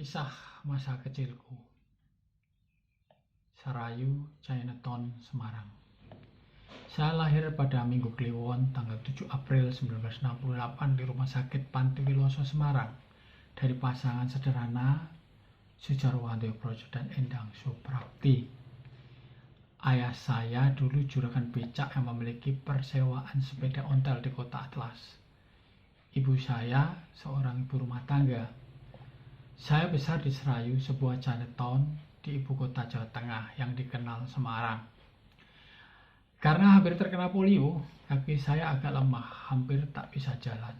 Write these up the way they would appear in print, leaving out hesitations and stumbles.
Kisah masa kecilku. Serayu, Chinatown, Semarang. Saya lahir pada Minggu Kliwon tanggal 7 April 1968 di Rumah Sakit Panti Wiloso, Semarang, dari pasangan sederhana Sujarwanto Projo dan Endang Suprapti. Ayah saya dulu juragan becak yang memiliki persewaan sepeda ontel di kota Atlas. Ibu saya seorang ibu rumah tangga. Saya besar di Serayu, sebuah Chinatown di ibu kota Jawa Tengah yang dikenal Semarang. Karena hampir terkena polio, kaki saya agak lemah, hampir tak bisa jalan.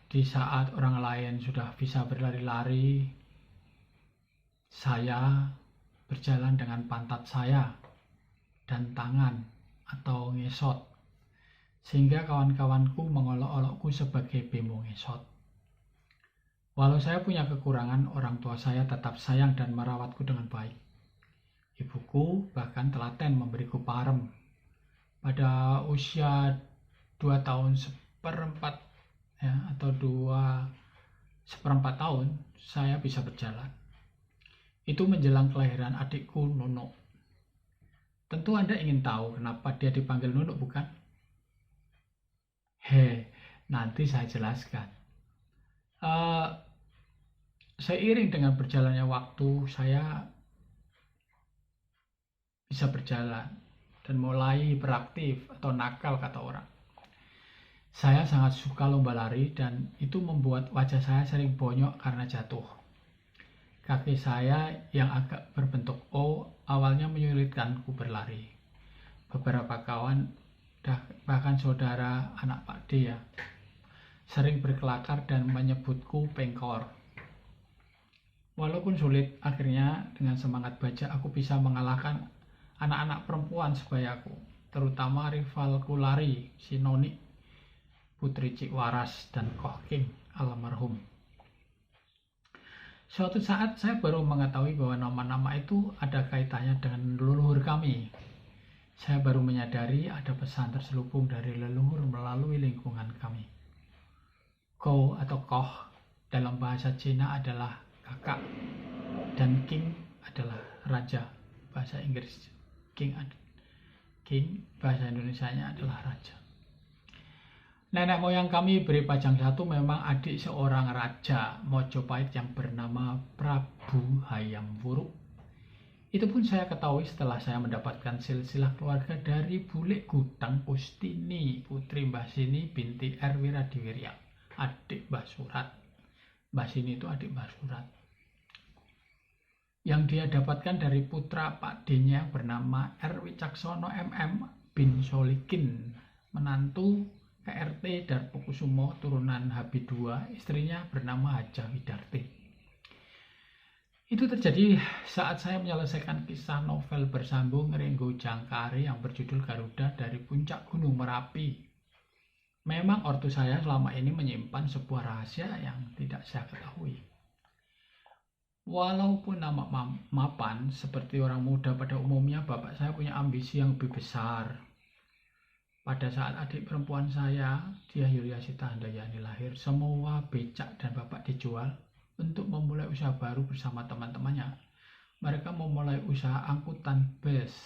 Di saat orang lain sudah bisa berlari-lari, saya berjalan dengan pantat saya dan tangan atau ngesot, sehingga kawan-kawanku mengolok-olokku sebagai bemo ngesot. Walau saya punya kekurangan, orang tua saya tetap sayang dan merawatku dengan baik. Ibuku bahkan telaten memberiku parem. Pada usia 2 tahun seperempat atau 2 seperempat tahun, saya bisa berjalan. Itu menjelang kelahiran adikku Nunuk. Tentu Anda ingin tahu kenapa dia dipanggil Nunuk, bukan? Nanti saya jelaskan. Seiring dengan berjalannya waktu, saya bisa berjalan dan mulai beraktif atau nakal, kata orang. Saya sangat suka lomba lari dan itu membuat wajah saya sering bonyok karena jatuh. Kaki saya yang agak berbentuk O awalnya menyulitkanku berlari. Beberapa kawan, bahkan saudara anak Pak D sering berkelakar dan menyebutku pengkor. Walaupun sulit, akhirnya dengan semangat baja aku bisa mengalahkan anak-anak perempuan sebayaku, terutama rivalku lari, si Noni, Putri Cik Waras, dan Koh King almarhum. Suatu saat saya baru mengetahui bahwa nama-nama itu ada kaitannya dengan leluhur kami. Saya baru menyadari ada pesan terselubung dari leluhur melalui lingkungan kami. Kou atau Koh dalam bahasa Cina adalah kakak, dan King adalah raja. Bahasa Inggris King bahasa Indonesianya adalah raja. Nenek moyang kami beri pajang satu memang adik seorang raja Mojopahit yang bernama Prabu Hayam Wuruk. Itu pun saya ketahui setelah saya mendapatkan silsilah keluarga dari Bule Gudang Kustini, putri Mbah Sini binti R. Wiradiwirya, adik Mbah Surat. Mbah Sini itu adik Mbah Surat, yang dia dapatkan dari putra Pak D-nya bernama R. Wicaksono MM bin Solikin, menantu KRT Darpokusumo turunan Habib II, istrinya bernama Haja Widarti. Itu terjadi saat saya menyelesaikan kisah novel bersambung Ringgo Jangkari yang berjudul Garuda dari Puncak Gunung Merapi. Memang ortu saya selama ini menyimpan sebuah rahasia yang tidak saya ketahui. Walaupun nama mapan seperti orang muda pada umumnya, bapak saya punya ambisi yang lebih besar. Pada saat adik perempuan saya, Diah Yuliasita Handayani, lahir, semua becak dan bapak dijual untuk memulai usaha baru bersama teman-temannya. Mereka memulai usaha angkutan bus.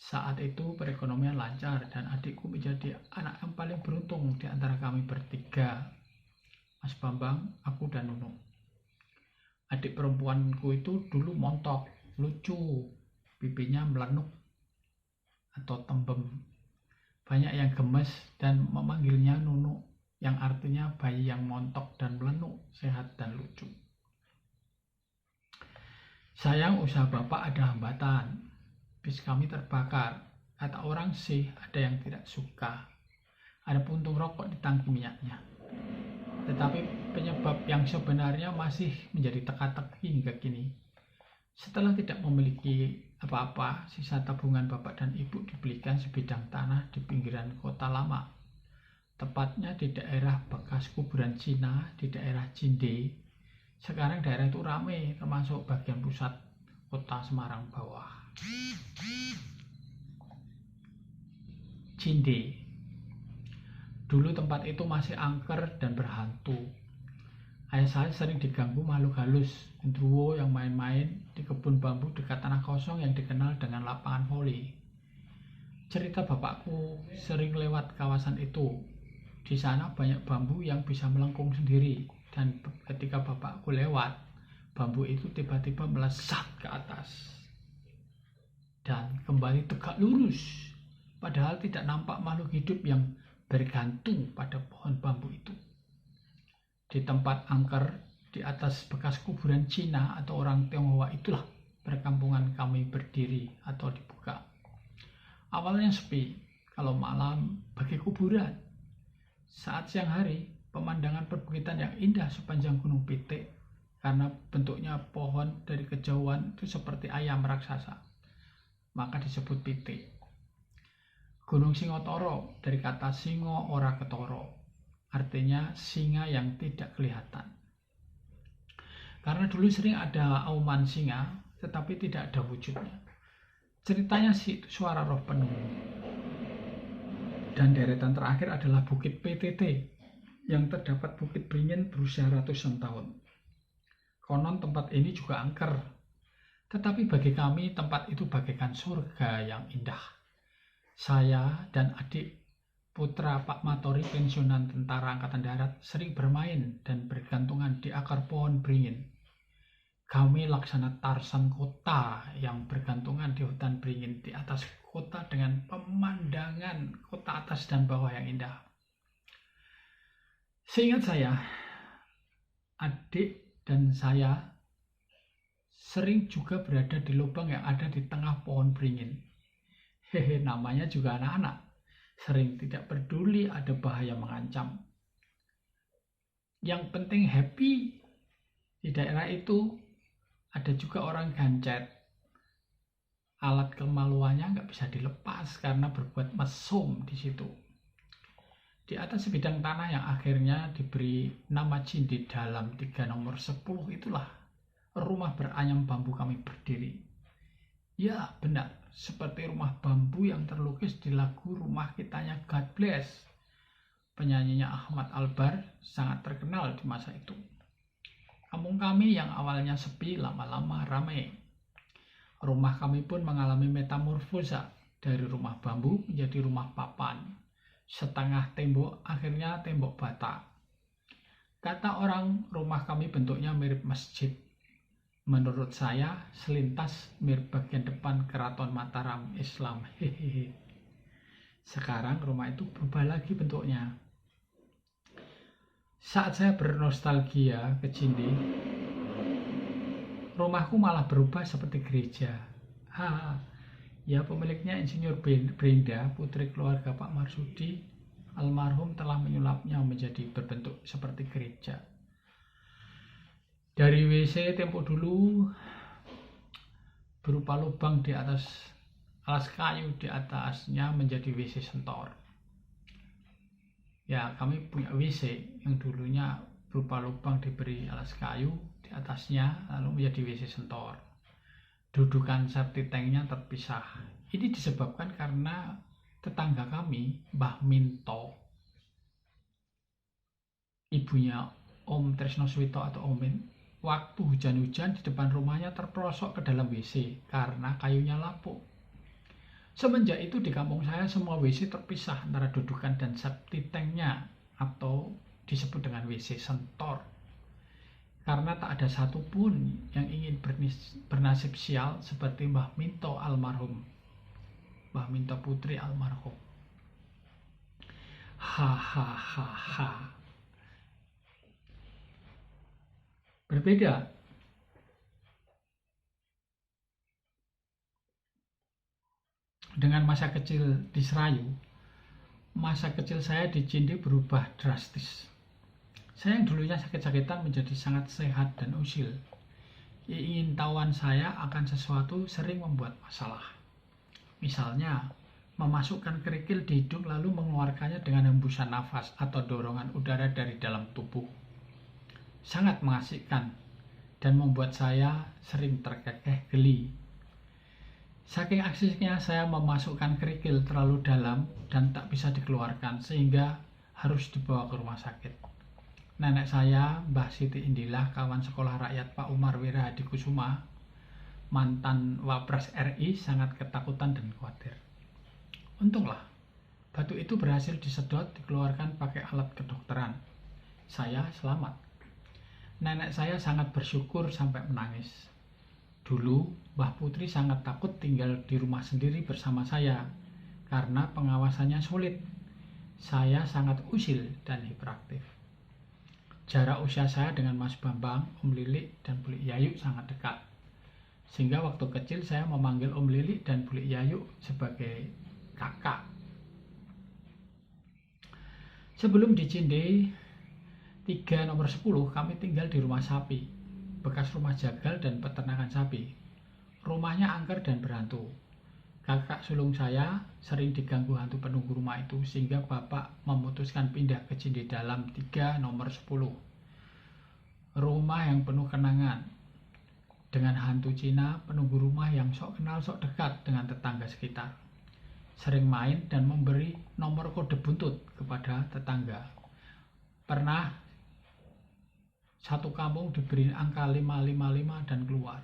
Saat itu perekonomian lancar dan adikku menjadi anak yang paling beruntung di antara kami bertiga, Mas Bambang, aku, dan Nunuk. Adik perempuanku itu dulu montok, lucu, pipinya melenuk atau tembem. Banyak yang gemes dan memanggilnya Nunuk, yang artinya bayi yang montok dan melenuk, sehat dan lucu. Sayang usaha bapak ada hambatan. Bis kami terbakar. Kata orang sih ada yang tidak suka. Ada puntung rokok di tangki minyaknya. Tetapi penyebab yang sebenarnya masih menjadi teka-teki hingga kini. Setelah tidak memiliki apa-apa, sisa tabungan bapak dan ibu dibelikan sebidang tanah di pinggiran kota lama. Tepatnya di daerah bekas kuburan Cina, di daerah Cinde. Sekarang daerah itu ramai, termasuk bagian pusat kota Semarang bawah. Cinde. Dulu tempat itu masih angker dan berhantu. Ayah saya sering diganggu makhluk halus, genderuwo yang main-main di kebun bambu dekat tanah kosong yang dikenal dengan lapangan voli. Cerita bapakku sering lewat kawasan itu. Di sana banyak bambu yang bisa melengkung sendiri, dan ketika bapakku lewat, bambu itu tiba-tiba melesat ke atas dan kembali tegak lurus, padahal tidak nampak makhluk hidup yang bergantung pada pohon bambu itu. Di tempat angker di atas bekas kuburan Cina atau orang Tionghoa itulah perkampungan kami berdiri atau dibuka. Awalnya sepi, kalau malam bagi kuburan. Saat siang hari, pemandangan perbukitan yang indah sepanjang Gunung Pitik karena bentuknya pohon dari kejauhan itu seperti ayam raksasa, maka disebut pitik. Gunung Singotoro dari kata singo ora ketoro, artinya singa yang tidak kelihatan. Karena dulu sering ada auman singa, tetapi tidak ada wujudnya. Ceritanya sih suara roh penuh. Dan deretan terakhir adalah Bukit PTT, yang terdapat Bukit Beringin berusia ratusan tahun. Konon tempat ini juga angker, tetapi bagi kami tempat itu bagaikan surga yang indah. Saya dan adik putra Pak Matori, pensiunan tentara angkatan darat, sering bermain dan bergantungan di akar pohon beringin. Kami laksana Tarsan kota yang bergantungan di hutan beringin di atas kota dengan pemandangan kota atas dan bawah yang indah. Seingat saya, adik dan saya sering juga berada di lubang yang ada di tengah pohon beringin. Namanya juga anak-anak. Sering tidak peduli ada bahaya mengancam. Yang penting happy. Di daerah itu ada juga orang gancet. Alat kemaluannya nggak bisa dilepas karena berbuat mesum di situ. Di atas sebidang tanah yang akhirnya diberi nama jin di dalam 3 nomor 10 itulah rumah beranyam bambu kami berdiri. Ya benar, seperti rumah bambu yang terlukis di lagu Rumah Kitanya God Bless. Penyanyinya Ahmad Albar sangat terkenal di masa itu. Kampung kami yang awalnya sepi lama-lama ramai. Rumah kami pun mengalami metamorfosa dari rumah bambu menjadi rumah papan. Setengah tembok akhirnya tembok bata. Kata orang, rumah kami bentuknya mirip masjid. Menurut saya, selintas mirip bagian depan Keraton Mataram Islam. Sekarang rumah itu berubah lagi bentuknya. Saat saya bernostalgia ke Cindi, rumahku malah berubah seperti gereja. Ya, pemiliknya Insinyur Brenda, putri keluarga Pak Marsudi, almarhum, telah menyulapnya menjadi berbentuk seperti gereja. Dari WC tempo dulu berupa lubang di atas alas kayu, di atasnya menjadi WC sentor. Ya, kami punya WC yang dulunya berupa lubang diberi alas kayu, di atasnya lalu menjadi WC sentor. Dudukan septic tanknya terpisah. Ini disebabkan karena tetangga kami, Mbah Minto, ibunya Om Tresno Swito atau Omin, waktu hujan-hujan di depan rumahnya terperosok ke dalam WC karena kayunya lapuk. Semenjak itu di kampung saya semua WC terpisah antara dudukan dan septic tanknya, atau disebut dengan WC sentor. Karena tak ada satupun yang ingin bernasib sial seperti Mbah Minto almarhum, Mbah Minto putri almarhum. Hahaha. Berbeda dengan masa kecil di Serayu, masa kecil saya di Cindi berubah drastis. Saya yang dulunya sakit-sakitan menjadi sangat sehat dan usil. Keingintahuan saya akan sesuatu sering membuat masalah. Misalnya, memasukkan kerikil di hidung lalu mengeluarkannya dengan hembusan nafas atau dorongan udara dari dalam tubuh. Sangat mengasihkan dan membuat saya sering terkekeh geli. Saking aksinya saya memasukkan kerikil terlalu dalam dan tak bisa dikeluarkan sehingga harus dibawa ke rumah sakit. Nenek saya, Mbah Siti Indilah, kawan sekolah rakyat Pak Umar Wirahadikusuma, mantan Wapres RI, sangat ketakutan dan khawatir. Untunglah, batu itu berhasil disedot, dikeluarkan pakai alat kedokteran. Saya selamat. Nenek saya sangat bersyukur sampai menangis. Dulu, Mbah Putri sangat takut tinggal di rumah sendiri bersama saya, karena pengawasannya sulit. Saya sangat usil dan hiperaktif. Jarak usia saya dengan Mas Bambang, Om Lilik, dan Bulik Yayu sangat dekat. Sehingga waktu kecil saya memanggil Om Lilik dan Bulik Yayu sebagai kakak. Sebelum di Cinde 3 nomor 10, kami tinggal di rumah sapi, bekas rumah jagal dan peternakan sapi. Rumahnya angker dan berhantu. Kakak sulung saya sering diganggu hantu penunggu rumah itu, sehingga bapak memutuskan pindah ke Cinde Dalam 3 nomor 10. Rumah yang penuh kenangan, dengan hantu Cina penunggu rumah yang sok kenal sok dekat dengan tetangga sekitar. Sering main dan memberi nomor kode buntut kepada tetangga. Pernah satu kampung diberi angka 555 dan keluar.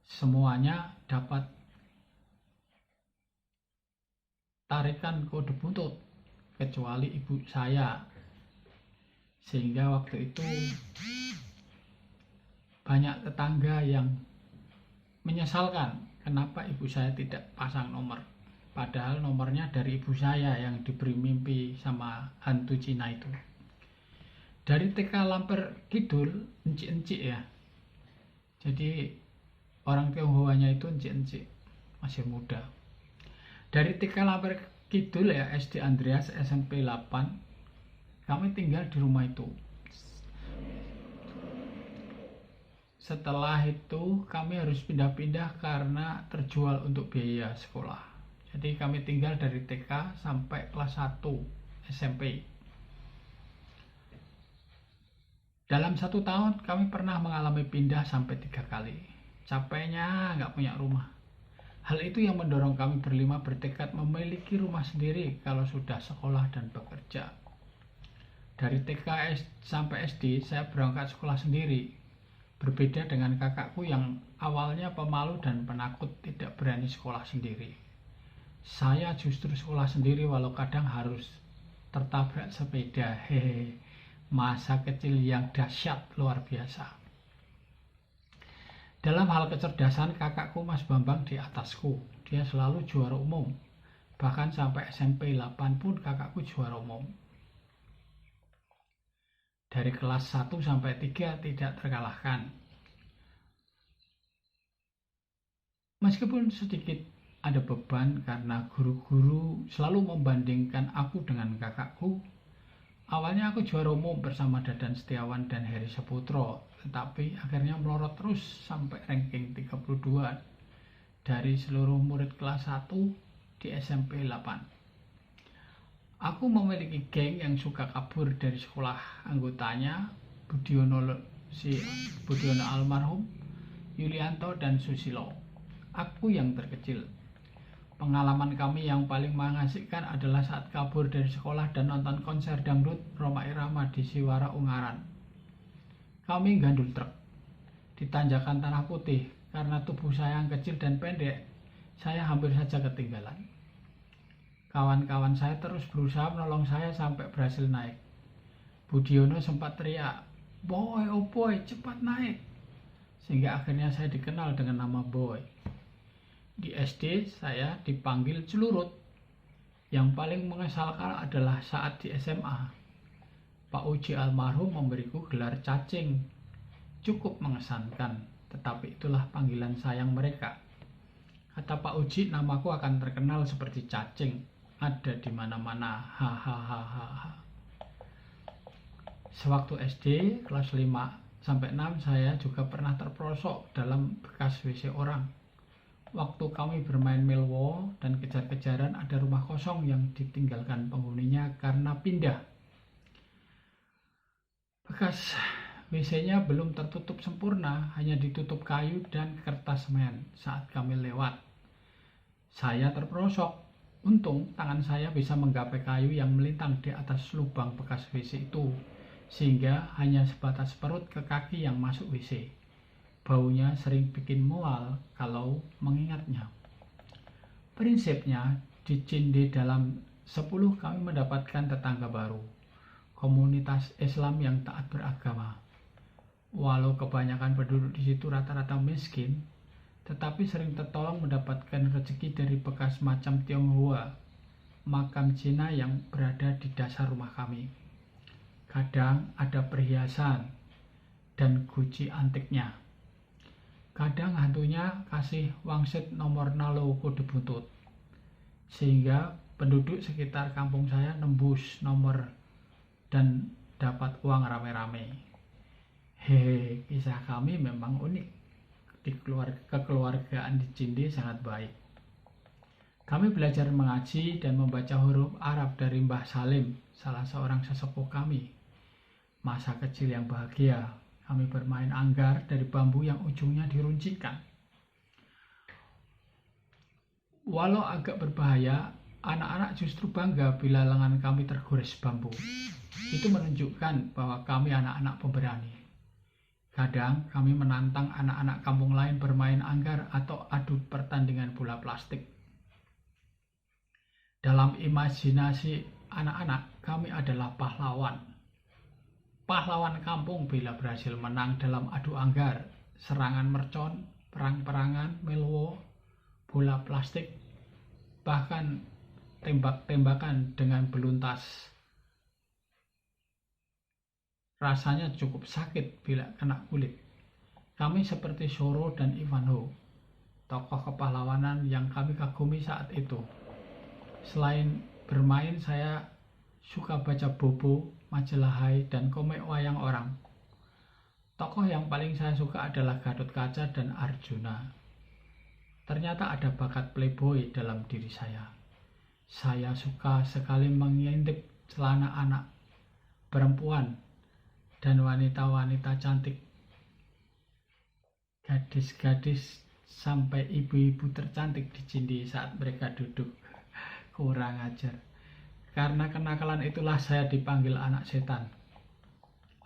Semuanya dapat tarikan kode buntut kecuali ibu saya, sehingga waktu itu banyak tetangga yang menyesalkan kenapa ibu saya tidak pasang nomor, padahal nomornya dari ibu saya yang diberi mimpi sama hantu Cina itu. Dari TK Lamper Kidul, encik-encik ya, jadi orang Tionghoanya itu encik-encik, masih muda. Dari TK Lamper Kidul ya, SD Andreas, SMP 8, kami tinggal di rumah itu. Setelah itu kami harus pindah-pindah karena terjual untuk biaya sekolah. Jadi kami tinggal dari TK sampai kelas 1 SMP. Dalam 1 tahun kami pernah mengalami pindah sampai 3 kali. Capeknya nggak punya rumah. Hal itu yang mendorong kami berlima bertekad memiliki rumah sendiri kalau sudah sekolah dan bekerja. Dari TK sampai SD saya berangkat sekolah sendiri. Berbeda dengan kakakku yang awalnya pemalu dan penakut, tidak berani sekolah sendiri. Saya justru sekolah sendiri walau kadang harus tertabrak sepeda. Hehe, masa kecil yang dahsyat luar biasa. Dalam hal kecerdasan, kakakku Mas Bambang di atasku. Dia selalu juara umum. Bahkan sampai SMP 8 pun kakakku juara umum. Dari kelas 1 sampai 3 tidak terkalahkan. Meskipun sedikit ada beban karena guru-guru selalu membandingkan aku dengan kakakku. Awalnya aku juara umum bersama Dadan Setiawan dan Heri Saputro, tetapi akhirnya melorot terus sampai ranking 32 dari seluruh murid kelas 1 di SMP 8. Aku memiliki geng yang suka kabur dari sekolah. Anggotanya Budiono almarhum, Yulianto, dan Susilo. Aku yang terkecil. Pengalaman kami yang paling mengasihkan adalah saat kabur dari sekolah dan nonton konser dangdut Rhoma Irama di Siwara Ungaran. Kami gandul truk di tanjakan Tanah Putih. Karena tubuh saya yang kecil dan pendek, saya hampir saja ketinggalan. Kawan-kawan saya terus berusaha menolong saya sampai berhasil naik. Budiono sempat teriak, "Boy, oh boy, cepat naik!" Sehingga akhirnya saya dikenal dengan nama Boy. Di SD saya dipanggil Celurut. Yang paling mengesalkan adalah saat di SMA. Pak Uji almarhum memberiku gelar cacing. Cukup mengesankan, tetapi itulah panggilan sayang mereka. Kata Pak Uji, namaku akan terkenal seperti cacing, ada di mana-mana. Hahaha. Sewaktu SD kelas 5 sampai 6 saya juga pernah terperosok dalam bekas WC orang. Waktu kami bermain Milwo dan kejar-kejaran, ada rumah kosong yang ditinggalkan penghuninya karena pindah. Bekas WC-nya belum tertutup sempurna, hanya ditutup kayu dan kertas semen. Saat kami lewat, saya terperosok. Untung tangan saya bisa menggapai kayu yang melintang di atas lubang bekas WC itu. sehingga hanya sebatas perut ke kaki yang masuk WC. Baunya sering bikin mual kalau mengingatnya. Prinsipnya, di Cinde dalam 10 kami mendapatkan tetangga baru, komunitas Islam yang taat beragama. Walau kebanyakan penduduk di situ rata-rata miskin, tetapi sering tertolong mendapatkan rezeki dari bekas macam Tionghoa, makam Cina yang berada di dasar rumah kami. Kadang ada perhiasan dan guci antiknya. Kadang hantunya kasih wangsit nomor 0 kode buntut, sehingga penduduk sekitar kampung saya nembus nomor dan dapat uang rame-rame. Hehe, kisah kami memang unik. Kekeluargaan di Cinde sangat baik. Kami belajar mengaji dan membaca huruf Arab dari Mbah Salim, salah seorang sesepuh kami. Masa kecil yang bahagia, kami bermain anggar dari bambu yang ujungnya diruncingkan. Walau agak berbahaya, anak-anak justru bangga bila lengan kami tergores bambu. Itu menunjukkan bahwa kami anak-anak pemberani. Kadang kami menantang anak-anak kampung lain bermain anggar atau adu pertandingan bola plastik. Dalam imajinasi anak-anak, kami adalah pahlawan. Pahlawan kampung bila berhasil menang dalam adu anggar, serangan mercon, perang-perangan, melwo, bola plastik, bahkan tembak-tembakan dengan beluntas. Rasanya cukup sakit bila kena kulit. Kami seperti Soro dan Ivanhoe, tokoh kepahlawanan yang kami kagumi saat itu. Selain bermain, saya suka baca Bobo, majalah Hai, dan komik wayang orang. Tokoh yang paling saya suka adalah Gatot Kaca dan Arjuna. Ternyata ada bakat playboy dalam diri saya. Saya suka sekali mengintip celana anak perempuan dan wanita-wanita cantik, gadis-gadis sampai ibu-ibu tercantik di Cinde saat mereka duduk. Kurang ajar. Karena kenakalan itulah saya dipanggil anak setan.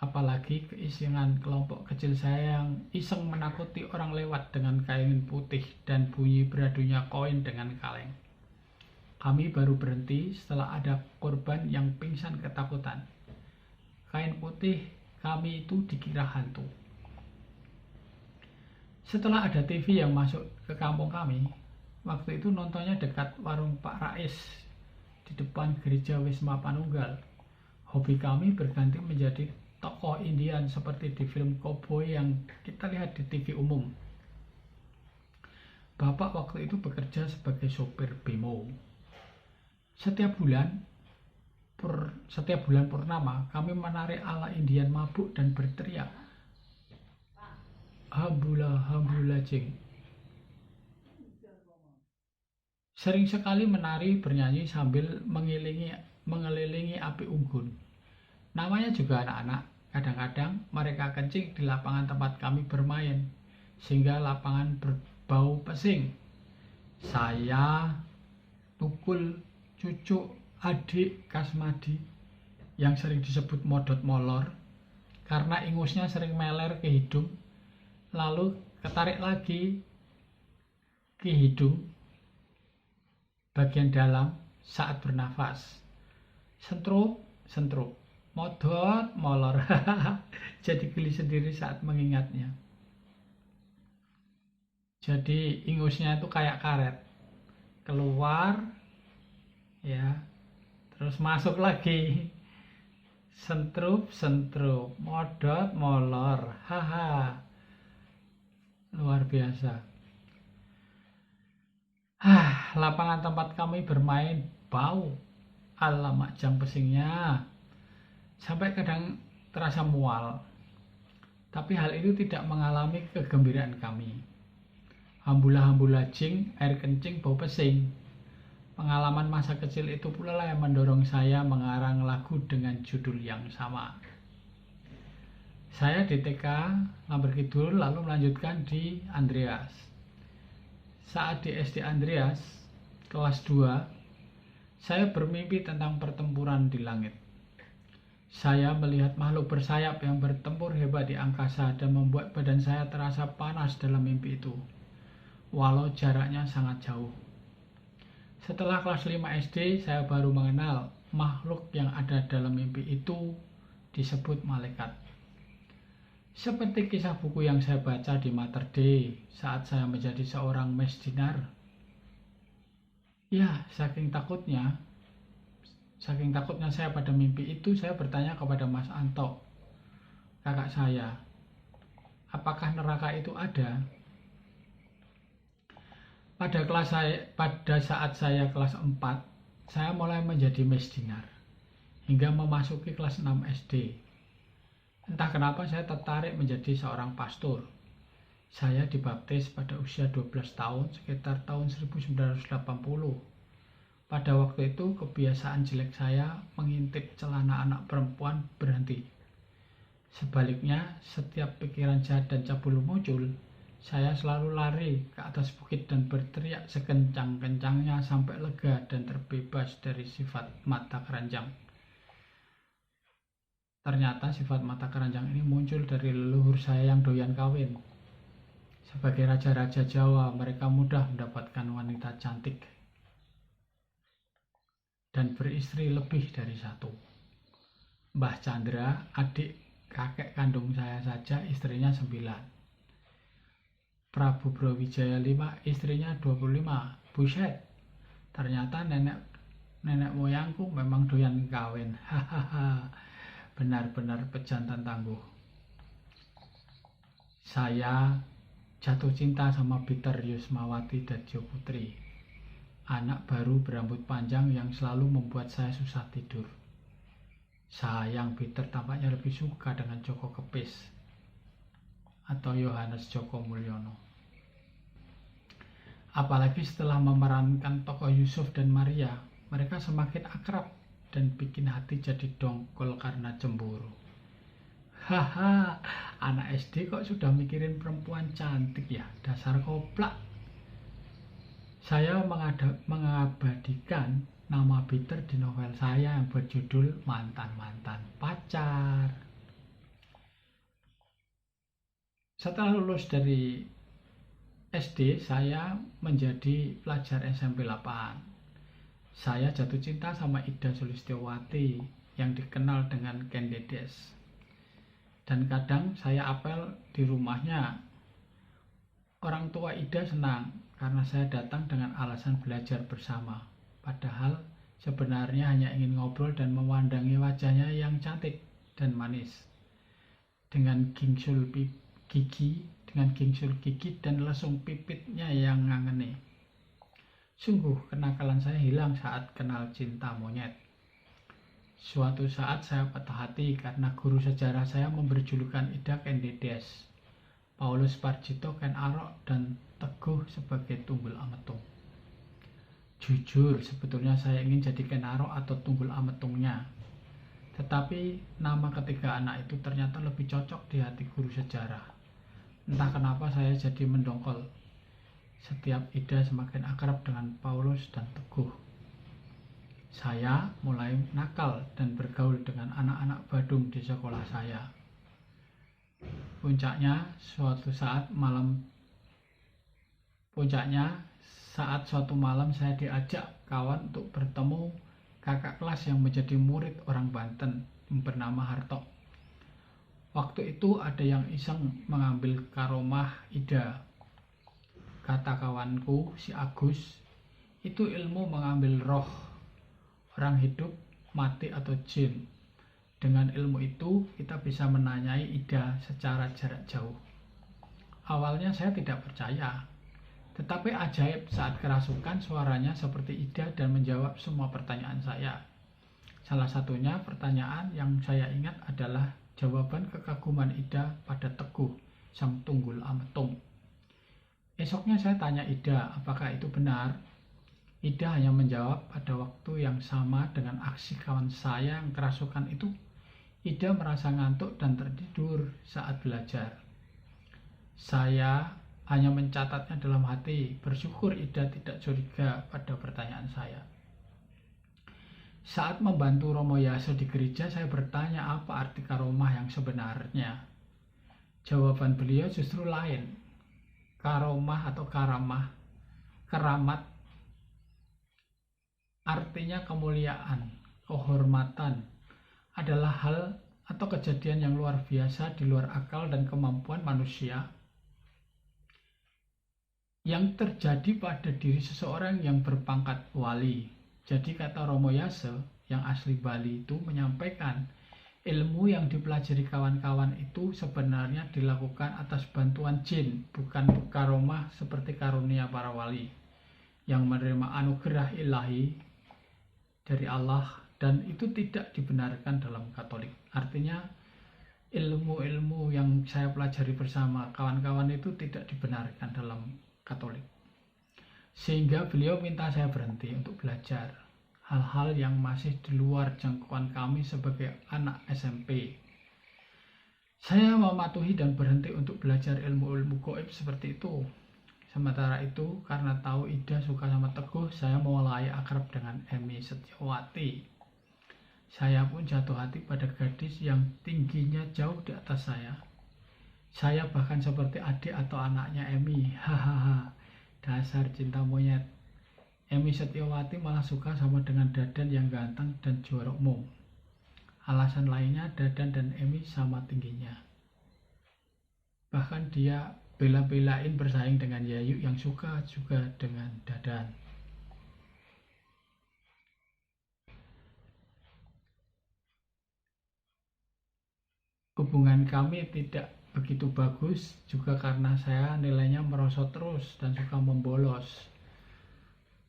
Apalagi keisengan kelompok kecil saya yang iseng menakuti orang lewat dengan kain putih dan bunyi beradunya koin dengan kaleng. Kami baru berhenti setelah ada korban yang pingsan ketakutan. Kain putih kami itu dikira hantu. Setelah ada TV yang masuk ke kampung kami, waktu itu nontonnya dekat warung Pak Rais di depan gereja Wisma Panunggal. Hobi kami berganti menjadi tokoh Indian seperti di film koboi yang kita lihat di TV umum. Bapak waktu itu bekerja sebagai sopir bemo. Setiap bulan purnama, kami menari ala Indian mabuk dan berteriak, "Hambula, hambula jing." Sering sekali menari bernyanyi sambil mengelilingi api unggun. Namanya juga anak-anak. Kadang-kadang mereka kencing di lapangan tempat kami bermain, sehingga lapangan berbau pesing. Saya, Tukul, cucu, adik Kasmadi yang sering disebut modot molor karena ingusnya sering meler ke hidung, lalu ketarik lagi ke hidung bagian dalam saat bernafas. Sentrup, modot molor. Jadi geli sendiri saat mengingatnya. Jadi ingusnya itu kayak karet, keluar ya, terus masuk lagi. Sentrup, modot molor. Haha, luar biasa. Lapangan tempat kami bermain bau, alamak jam pesingnya, sampai kadang terasa mual. Tapi hal itu tidak mengalami kegembiraan kami. Hambula-hambula jing, air kencing, bau pesing. Pengalaman masa kecil itu pula lah yang mendorong saya mengarang lagu dengan judul yang sama. Saya di TK Lamber Kidul lalu melanjutkan di Andreas. Saat di SD Andreas, kelas 2, saya bermimpi tentang pertempuran di langit. Saya melihat makhluk bersayap yang bertempur hebat di angkasa dan membuat badan saya terasa panas dalam mimpi itu, walau jaraknya sangat jauh. Setelah kelas 5 SD, saya baru mengenal makhluk yang ada dalam mimpi itu disebut malaikat. Seperti kisah buku yang saya baca di Mater Dei saat saya menjadi seorang mesdinar. Ya, saking takutnya saya pada mimpi itu, saya bertanya kepada Mas Anto, kakak saya, apakah neraka itu ada? Pada saat saya kelas 4, saya mulai menjadi mesdinar hingga memasuki kelas 6 SD. Entah kenapa saya tertarik menjadi seorang pastor. Saya dibaptis pada usia 12 tahun, sekitar tahun 1980. Pada waktu itu, kebiasaan jelek saya mengintip celana anak perempuan berhenti. Sebaliknya, setiap pikiran jahat dan cabul muncul, saya selalu lari ke atas bukit dan berteriak sekencang-kencangnya sampai lega dan terbebas dari sifat mata keranjang. Ternyata sifat mata keranjang ini muncul dari leluhur saya yang doyan kawin. Sebagai raja-raja Jawa, mereka mudah mendapatkan wanita cantik dan beristri lebih dari satu. Mbah Chandra, adik kakek kandung saya saja, istrinya 9. Prabu Brawijaya V, istrinya 25. Buset, ternyata nenek moyangku memang doyan kawin. Hahaha, benar-benar pejantan tangguh. Saya jatuh cinta sama Peter Yusmawati Dadyo Putri, anak baru berambut panjang yang selalu membuat saya susah tidur. Sayang, Peter tampaknya lebih suka dengan Joko Kepis atau Yohanes Joko Mulyono. Apalagi setelah memerankan tokoh Yusuf dan Maria, mereka semakin akrab dan bikin hati jadi dongkol karena cemburu. Haha, anak SD kok sudah mikirin perempuan cantik ya, dasar koplak. Saya mengabadikan nama Peter di novel saya yang berjudul Mantan-Mantan Pacar. Setelah lulus dari SD, saya menjadi pelajar SMP 8. Saya jatuh cinta sama Ida Sulistiowati yang dikenal dengan Candides. Dan kadang saya apel di rumahnya. Orang tua Ida senang karena saya datang dengan alasan belajar bersama. Padahal sebenarnya hanya ingin ngobrol dan memandangi wajahnya yang cantik dan manis. Dengan gingsul gigi dan lesung pipitnya yang ngangeni. Sungguh kenakalan saya hilang saat kenal cinta monyet. Suatu saat saya patah hati karena guru sejarah saya memberi julukan Ida Candides, Paulus Parjito Ken Arok, dan Teguh sebagai Tunggul Ametung. Jujur, sebetulnya saya ingin jadi Ken Arok atau Tunggul Ametungnya. Tetapi nama ketiga anak itu ternyata lebih cocok di hati guru sejarah. Entah kenapa saya jadi mendongkol. Setiap Ida semakin akrab dengan Paulus dan Teguh. Saya mulai nakal dan bergaul dengan anak-anak Badung di sekolah saya. Puncaknya saat suatu malam saya diajak kawan untuk bertemu kakak kelas yang menjadi murid orang Banten yang bernama Harto. Waktu itu ada yang iseng mengambil karomah Ida. Kata kawanku si Agus, itu ilmu mengambil roh orang hidup, mati atau jin. Dengan ilmu itu kita bisa menanyai Ida secara jarak jauh. Awalnya saya tidak percaya, tetapi ajaib saat kerasukan suaranya seperti Ida dan menjawab semua pertanyaan saya. Salah satunya pertanyaan yang saya ingat adalah jawaban kekaguman Ida pada Teguh, sang Tunggul Ametung. Esoknya saya tanya Ida apakah itu benar. Ida hanya menjawab pada waktu yang sama dengan aksi kawan saya yang kerasukan itu. Ida merasa ngantuk dan tertidur saat belajar. Saya hanya mencatatnya dalam hati, bersyukur Ida tidak curiga pada pertanyaan saya. Saat membantu Romo Yaso di gereja, saya bertanya apa arti karomah yang sebenarnya. Jawaban beliau justru lain. Karomah atau keramat artinya kemuliaan, kehormatan, adalah hal atau kejadian yang luar biasa di luar akal dan kemampuan manusia yang terjadi pada diri seseorang yang berpangkat wali. Jadi kata Romo Yase yang asli Bali itu menyampaikan ilmu yang dipelajari kawan-kawan itu sebenarnya dilakukan atas bantuan jin, bukan karomah seperti karunia para wali yang menerima anugerah ilahi dari Allah, dan itu tidak dibenarkan dalam Katolik. Artinya ilmu-ilmu yang saya pelajari bersama kawan-kawan itu tidak dibenarkan dalam Katolik. Sehingga beliau minta saya berhenti untuk belajar hal-hal yang masih di luar jangkauan kami sebagai anak SMP. Saya mematuhi dan berhenti untuk belajar ilmu-ilmu gaib seperti itu. Sementara itu, karena tahu Ida suka sama Teguh, saya mulai akrab dengan Emi Setiawati. Saya pun jatuh hati pada gadis yang tingginya jauh di atas saya. Saya bahkan seperti adik atau anaknya Emi. Hahaha, dasar cinta monyet. Emi Setiawati malah suka sama dengan Dadan yang ganteng dan juara umum. Alasan lainnya, Dadan dan Emi sama tingginya. Bahkan dia bela-belain bersaing dengan Yayu yang suka juga dengan Dadan. Hubungan kami tidak begitu bagus juga karena saya nilainya merosot terus dan suka membolos.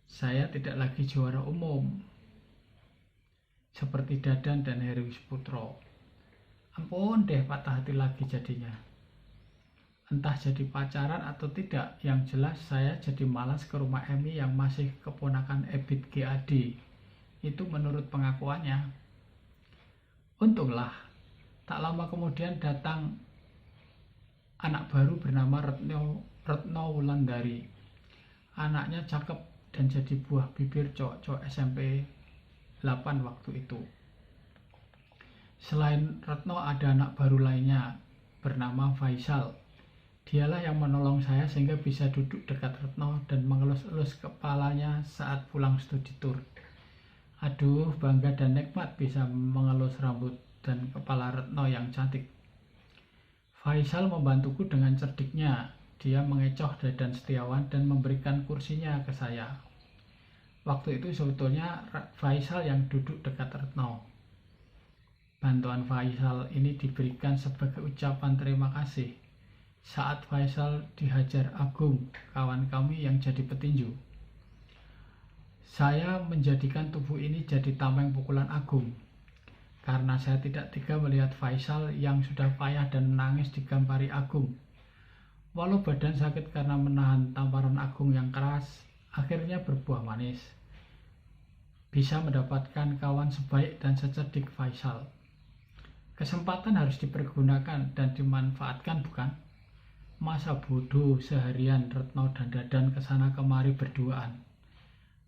Saya tidak lagi juara umum seperti Dadan dan Heri Putro. Ampun deh, patah hati lagi jadinya. Entah jadi pacaran atau tidak, yang jelas saya jadi malas ke rumah Emi yang masih keponakan Ebit GAD. Itu menurut pengakuannya. Untunglah, tak lama kemudian datang anak baru bernama Retno Wulandari. Anaknya cakep dan jadi buah bibir cowok-cowok SMP 8 waktu itu. Selain Retno ada anak baru lainnya bernama Faisal. Dialah yang menolong saya sehingga bisa duduk dekat Retno dan mengelus-elus kepalanya saat pulang studi tour. Aduh, bangga dan nikmat bisa mengelus rambut dan kepala Retno yang cantik. Faisal membantuku dengan cerdiknya. Dia mengecoh Dadan Setiawan dan memberikan kursinya ke saya. Waktu itu sebetulnya Faisal yang duduk dekat Retno. Bantuan Faisal ini diberikan sebagai ucapan terima kasih saat Faisal dihajar Agung, kawan kami yang jadi petinju. Saya menjadikan tubuh ini jadi tameng pukulan Agung, karena saya tidak tega melihat Faisal yang sudah payah dan menangis digambari Agung. Walau badan sakit karena menahan tamparan Agung yang keras, akhirnya berbuah manis. Bisa mendapatkan kawan sebaik dan secerdik Faisal. Kesempatan harus dipergunakan dan dimanfaatkan, bukan? Masa bodoh seharian Retno dan Dadan kesana kemari berduaan.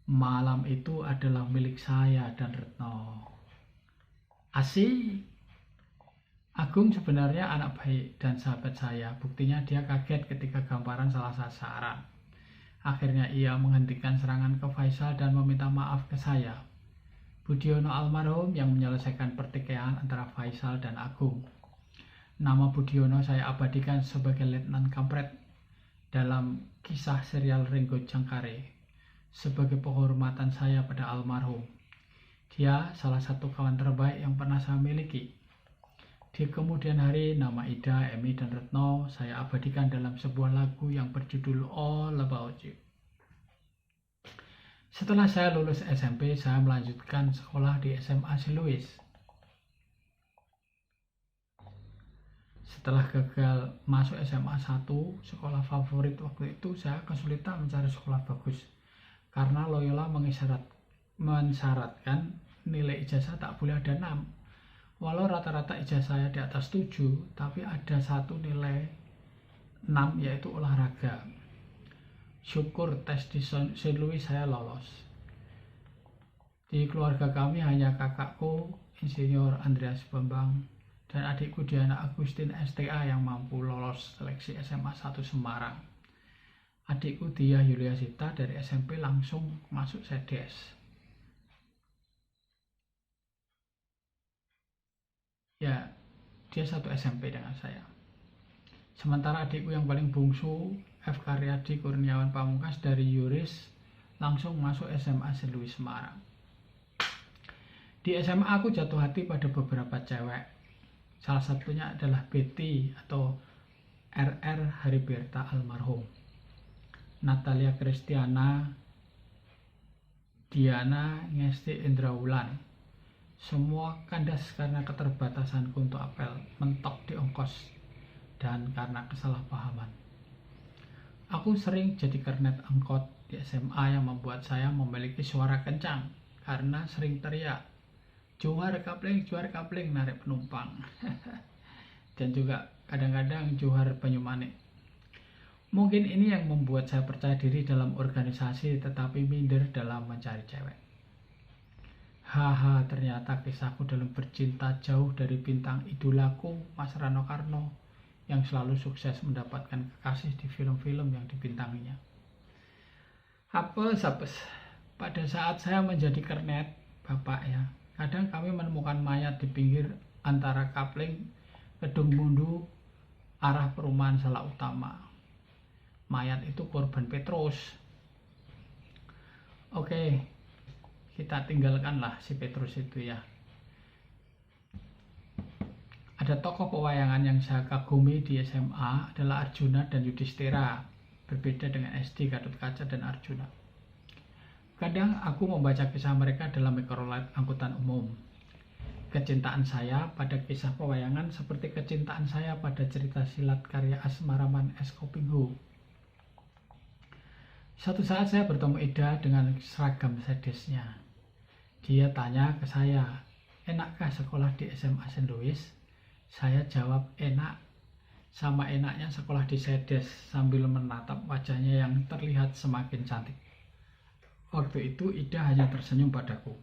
Malam itu adalah milik saya dan Retno. Asik. Agung sebenarnya anak baik dan sahabat saya. Buktinya dia kaget ketika gambaran salah sasaran. Akhirnya ia menghentikan serangan ke Faisal dan meminta maaf ke saya, Budiono almarhum, yang menyelesaikan pertikaian antara Faisal dan Agung. Nama Budiono saya abadikan sebagai Letnan Kampret dalam kisah serial Ringgo Jangkare sebagai penghormatan saya pada almarhum. Dia salah satu kawan terbaik yang pernah saya miliki. Di kemudian hari, nama Ida, Emi, dan Retno saya abadikan dalam sebuah lagu yang berjudul All About You. Setelah saya lulus SMP, saya melanjutkan sekolah di SMA Siluis. Setelah gagal masuk SMA 1, sekolah favorit waktu itu, saya kesulitan mencari sekolah bagus karena Loyola mensyaratkan nilai ijazah tak boleh ada 6. Walau rata-rata ijazah saya di atas 7, tapi ada satu nilai 6, yaitu olahraga. Syukur tes di St. Louis saya lolos. Di keluarga kami hanya kakakku, Insinyur Andreas Bambang, dan adikku Diana Agustin STA yang mampu lolos seleksi SMA 1 Semarang. Adikku Dia Yuliasita dari SMP langsung masuk SEDES. Ya, dia satu SMP dengan saya. Sementara adikku yang paling bungsu, F. Karyadi Kurniawan Pamungkas dari Yuris, langsung masuk SMA St. Louis Semarang. Di SMA aku jatuh hati pada beberapa cewek. Salah satunya adalah Betty atau RR Hariberta almarhum, Natalia Kristiana, Diana Ngesti Indrawulan. Semua kandas karena keterbatasanku untuk apel, mentok di ongkos, dan karena kesalahpahaman. Aku sering jadi kernet angkot di SMA yang membuat saya memiliki suara kencang karena sering teriak, Johar kapling, narik penumpang. Dan juga kadang-kadang Johar Banyumanik. Mungkin ini yang membuat saya percaya diri dalam organisasi tetapi minder dalam mencari cewek. Haha, ternyata kisahku dalam bercinta jauh dari bintang idolaku, Mas Rano Karno, yang selalu sukses mendapatkan kekasih di film-film yang dibintanginya. Apes. Pada saat saya menjadi kernet, Bapak ya, kadang kami menemukan mayat di pinggir antara kapling Kedung Mundu arah perumahan Salak Utama. Mayat itu korban Petrus. Oke, kita tinggalkanlah si Petrus itu ya. Ada tokoh pewayangan yang saya kagumi di SMA adalah Arjuna dan Yudhistira, berbeda dengan SD, Gatotkaca, dan Arjuna. Kadang aku membaca kisah mereka dalam mikrolet angkutan umum. Kecintaan saya pada kisah pewayangan seperti kecintaan saya pada cerita silat karya Asmaraman S. Kopingho. Suatu saat saya bertemu Ida dengan seragam sedesnya. Dia tanya ke saya, enakkah sekolah di SMA St. Louis? Saya jawab enak. Sama enaknya sekolah di Sedes sambil menatap wajahnya yang terlihat semakin cantik. Waktu itu Ida hanya tersenyum padaku.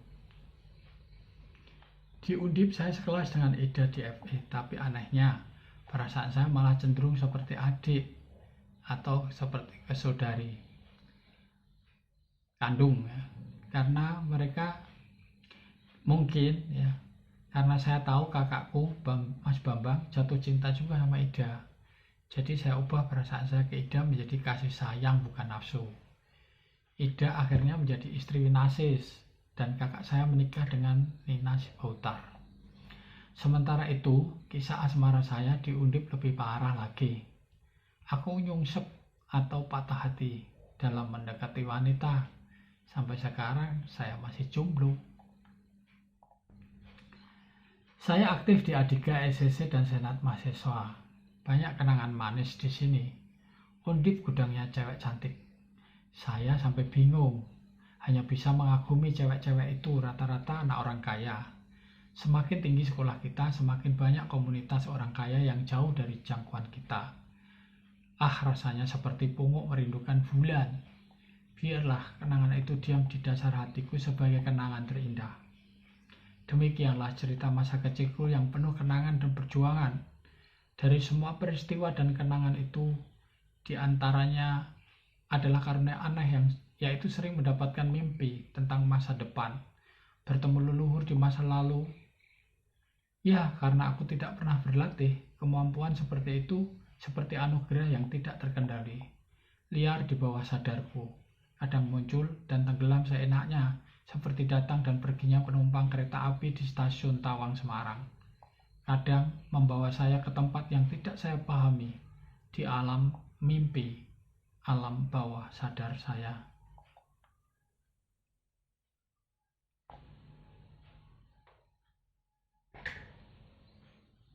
Di Undip saya sekelas dengan Ida di FE, tapi anehnya perasaan saya malah cenderung seperti adik atau seperti saudari kandung ya. Karena mereka mungkin ya, karena saya tahu kakakku Mas Bambang jatuh cinta juga sama Ida. Jadi saya ubah perasaan saya ke Ida menjadi kasih sayang bukan nafsu. Ida akhirnya menjadi istri Winasis dan kakak saya menikah dengan Nina Sibautar. Sementara itu, kisah asmara saya di Undip lebih parah lagi. Aku nyungsep atau patah hati dalam mendekati wanita. Sampai sekarang saya masih jomblo. Saya aktif di Adiga, SCC, dan Senat Mahasiswa. Banyak kenangan manis di sini. Undip gudangnya cewek cantik. Saya sampai bingung, hanya bisa mengagumi cewek-cewek itu rata-rata anak orang kaya. Semakin tinggi sekolah kita, semakin banyak komunitas orang kaya yang jauh dari jangkauan kita. Rasanya seperti pungut merindukan bulan. Biarlah kenangan itu diam di dasar hatiku sebagai kenangan terindah. Demikianlah cerita masa kecilku yang penuh kenangan dan perjuangan. Dari semua peristiwa dan kenangan itu, diantaranya adalah karunia aneh yang yaitu sering mendapatkan mimpi tentang masa depan, bertemu leluhur di masa lalu. Ya, karena aku tidak pernah berlatih, kemampuan seperti itu seperti anugerah yang tidak terkendali, liar di bawah sadarku, kadang muncul dan tenggelam seenaknya, seperti datang dan perginya penumpang kereta api di stasiun Tawang Semarang. Kadang membawa saya ke tempat yang tidak saya pahami, di alam mimpi, alam bawah sadar saya.